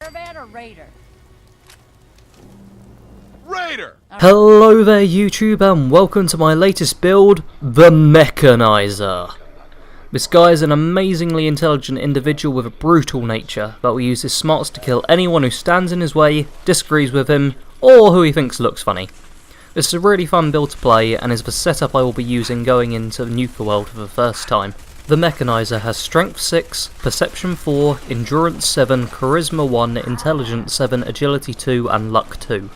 Caravan or Raider? Raider! Hello there YouTube and welcome to my latest build, the MEKANIZER. This guy is an amazingly intelligent individual with a brutal nature that will use his smarts to kill anyone who stands in his way, disagrees with him, or who he thinks looks funny. This is a really fun build to play and is the setup I will be using going into Nuka World for the first time. The MEKANIZER has Strength 6, Perception 4, Endurance 7, Charisma 1, Intelligence 7, Agility 2 and Luck 2.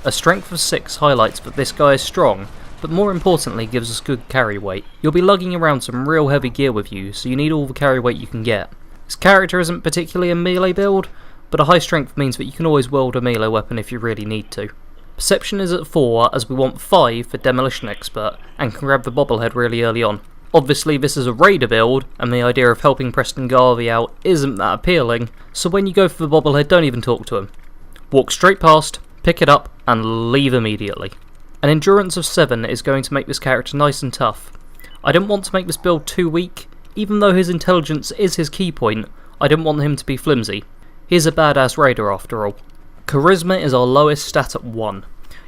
A Strength of 6 highlights that this guy is strong, but more importantly gives us good carry weight. You'll be lugging around some real heavy gear with you, so you need all the carry weight you can get. His character isn't particularly a melee build, but a high strength means that you can always wield a melee weapon if you really need to. Perception is at 4 as we want 5 for Demolition Expert, and can grab the bobblehead really early on. Obviously this is a raider build, and the idea of helping Preston Garvey out isn't that appealing, so when you go for the bobblehead don't even talk to him. Walk straight past, pick it up, and leave immediately. An endurance of 7 is going to make this character nice and tough. I didn't want to make this build too weak. Even though his intelligence is his key point, I didn't want him to be flimsy. He's a badass raider after all. Charisma is our lowest stat at 1.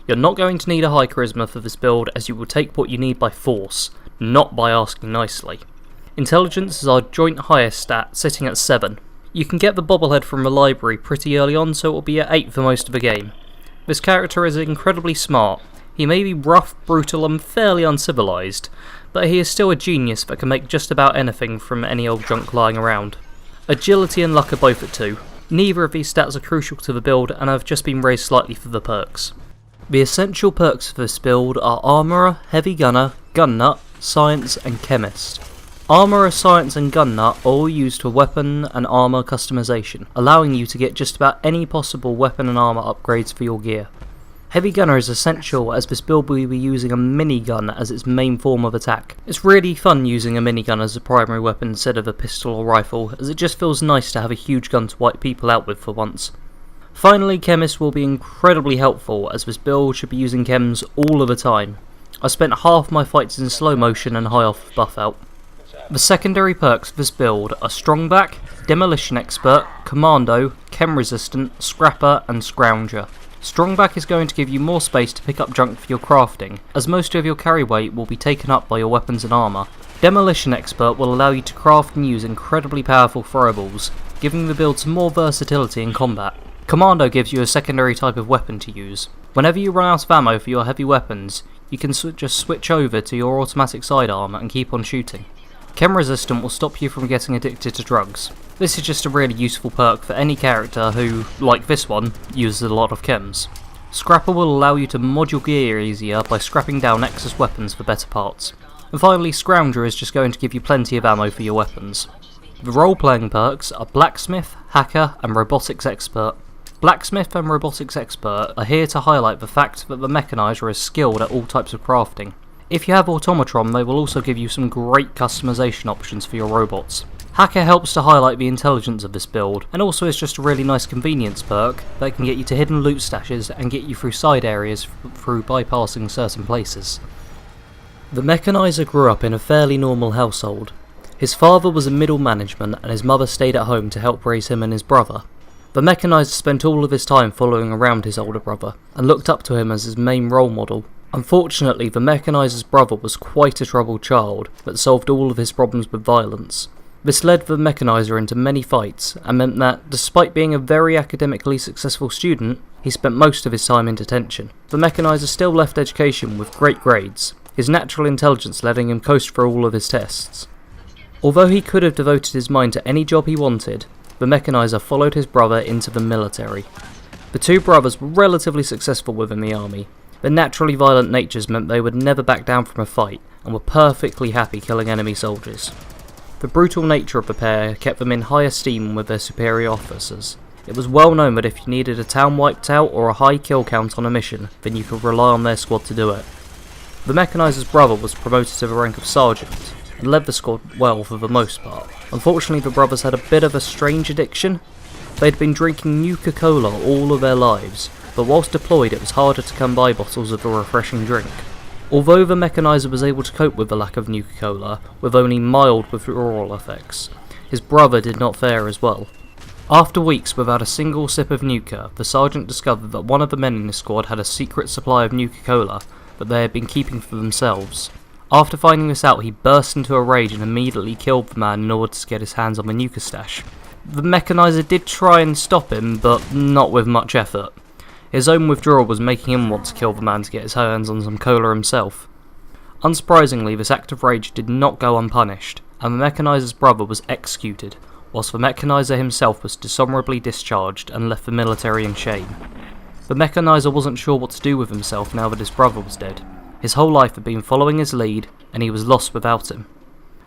You're not going to need a high charisma for this build as you will take what you need by force, not by asking nicely. Intelligence is our joint highest stat, sitting at 7. You can get the bobblehead from the library pretty early on, so it will be at 8 for most of the game. This character is incredibly smart. He may be rough, brutal and fairly uncivilized, but he is still a genius that can make just about anything from any old junk lying around. Agility and luck are both at 2. Neither of these stats are crucial to the build and have just been raised slightly for the perks. The essential perks for this build are Armourer, Heavy Gunner, Gun Nut, Science and Chemist. Armourer, Science and Gun Nut are all used for weapon and armour customization, allowing you to get just about any possible weapon and armour upgrades for your gear. Heavy Gunner is essential as this build will be using a minigun as its main form of attack. It's really fun using a minigun as a primary weapon instead of a pistol or rifle, as it just feels nice to have a huge gun to wipe people out with for once. Finally, Chemist will be incredibly helpful as this build should be using chems all of the time. I spent half my fights in slow motion and high off buff out. The secondary perks for this build are Strongback, Demolition Expert, Commando, Chem Resistant, Scrapper and Scrounger. Strongback is going to give you more space to pick up junk for your crafting, as most of your carry weight will be taken up by your weapons and armour. Demolition Expert will allow you to craft and use incredibly powerful throwables, giving the build some more versatility in combat. Commando gives you a secondary type of weapon to use. Whenever you run out of ammo for your heavy weapons, you can just switch over to your automatic sidearm and keep on shooting. Chem Resistant will stop you from getting addicted to drugs. This is just a really useful perk for any character who, like this one, uses a lot of chems. Scrapper will allow you to mod your gear easier by scrapping down excess weapons for better parts. And finally, Scrounger is just going to give you plenty of ammo for your weapons. The role-playing perks are Blacksmith, Hacker and Robotics Expert. Blacksmith and Robotics Expert are here to highlight the fact that the MEKANIZER is skilled at all types of crafting. If you have Automatron, they will also give you some great customization options for your robots. Hacker helps to highlight the intelligence of this build, and also is just a really nice convenience perk that can get you to hidden loot stashes and get you through side areas through bypassing certain places. The MEKANIZER grew up in a fairly normal household. His father was in middle management and his mother stayed at home to help raise him and his brother. The MEKANIZER spent all of his time following around his older brother, and looked up to him as his main role model. Unfortunately, the MEKANIZER's brother was quite a troubled child that solved all of his problems with violence. This led the MEKANIZER into many fights, and meant that, despite being a very academically successful student, he spent most of his time in detention. The MEKANIZER still left education with great grades, his natural intelligence letting him coast through all of his tests. Although he could have devoted his mind to any job he wanted, the MEKANIZER followed his brother into the military. The two brothers were relatively successful within the army. Their naturally violent natures meant they would never back down from a fight, and were perfectly happy killing enemy soldiers. The brutal nature of the pair kept them in high esteem with their superior officers. It was well known that if you needed a town wiped out or a high kill count on a mission, then you could rely on their squad to do it. The MEKANIZER's brother was promoted to the rank of sergeant, and led the squad well for the most part. Unfortunately, the brothers had a bit of a strange addiction. They'd been drinking Nuka Cola all of their lives, but whilst deployed it was harder to come by bottles of the refreshing drink. Although the MEKANIZER was able to cope with the lack of Nuka Cola, with only mild withdrawal effects, his brother did not fare as well. After weeks without a single sip of Nuka, the sergeant discovered that one of the men in his squad had a secret supply of Nuka-Cola that they had been keeping for themselves. After finding this out, he burst into a rage and immediately killed the man in order to get his hands on the Nuka stash. The mechanizer did try and stop him, but not with much effort. His own withdrawal was making him want to kill the man to get his hands on some cola himself. Unsurprisingly, this act of rage did not go unpunished, and the mechanizer's brother was executed, whilst the mechanizer himself was dishonourably discharged and left the military in shame. The mechanizer wasn't sure what to do with himself now that his brother was dead. His whole life had been following his lead, and he was lost without him.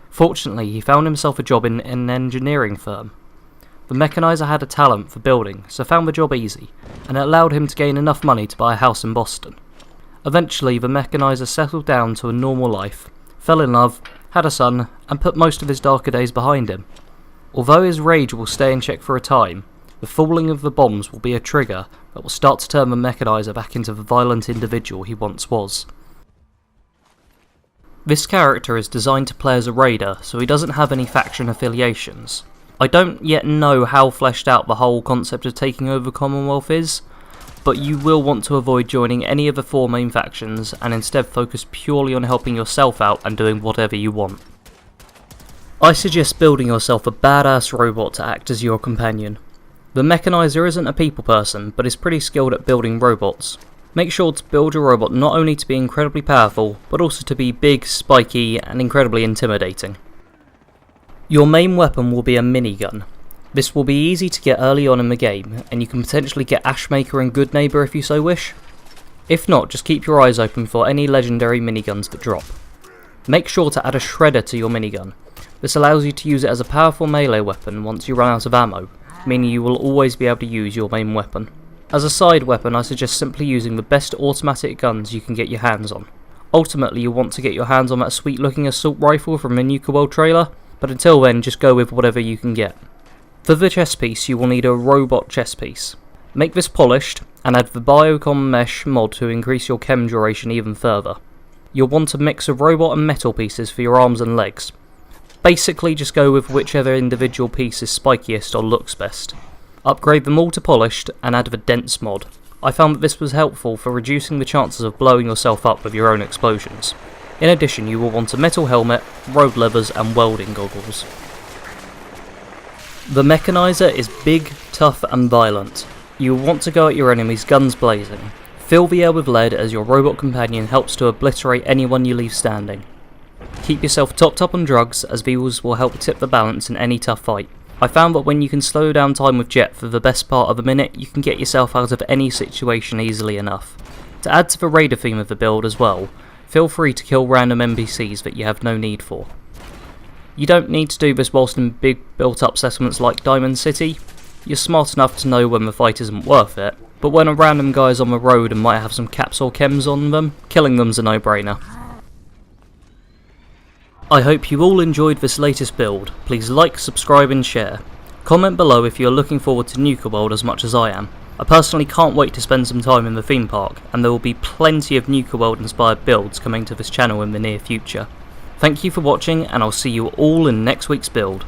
Fortunately, he found himself a job in an engineering firm. The mechanizer had a talent for building, so found the job easy, and it allowed him to gain enough money to buy a house in Boston. Eventually, the mechanizer settled down to a normal life, fell in love, had a son, and put most of his darker days behind him. Although his rage will stay in check for a time, the falling of the bombs will be a trigger that will start to turn the mechanizer back into the violent individual he once was. This character is designed to play as a raider, so he doesn't have any faction affiliations. I don't yet know how fleshed out the whole concept of taking over Commonwealth is, but you will want to avoid joining any of the 4 main factions and instead focus purely on helping yourself out and doing whatever you want. I suggest building yourself a badass robot to act as your companion. The mechanizer isn't a people person, but is pretty skilled at building robots. Make sure to build your robot not only to be incredibly powerful, but also to be big, spiky, and incredibly intimidating. Your main weapon will be a minigun. This will be easy to get early on in the game, and you can potentially get Ashmaker and Good Neighbour if you so wish. If not, just keep your eyes open for any legendary miniguns that drop. Make sure to add a shredder to your minigun. This allows you to use it as a powerful melee weapon once you run out of ammo, meaning you will always be able to use your main weapon. As a side weapon, I suggest simply using the best automatic guns you can get your hands on. Ultimately, you'll want to get your hands on that sweet looking assault rifle from the Nuka World trailer, but until then, just go with whatever you can get. For the chest piece, you will need a robot chest piece. Make this polished, and add the Biocom Mesh mod to increase your chem duration even further. You'll want a mix of robot and metal pieces for your arms and legs. Basically, just go with whichever individual piece is spikiest or looks best. Upgrade them all to polished, and add the dense mod. I found that this was helpful for reducing the chances of blowing yourself up with your own explosions. In addition, you will want a metal helmet, road levers, and welding goggles. The mechanizer is big, tough, and violent. You will want to go at your enemies guns blazing. Fill the air with lead as your robot companion helps to obliterate anyone you leave standing. Keep yourself topped up on drugs, as these will help tip the balance in any tough fight. I found that when you can slow down time with Jet for the best part of a minute, you can get yourself out of any situation easily enough. To add to the raider theme of the build as well, feel free to kill random NPCs that you have no need for. You don't need to do this whilst in big built up settlements like Diamond City. You're smart enough to know when the fight isn't worth it, but when a random guy's on the road and might have some caps or chems on them, killing them's a no-brainer. I hope you all enjoyed this latest build. Please like, subscribe and share. Comment below if you're looking forward to Nuka World as much as I am. I personally can't wait to spend some time in the theme park, and there will be plenty of Nuka World inspired builds coming to this channel in the near future. Thank you for watching, and I'll see you all in next week's build.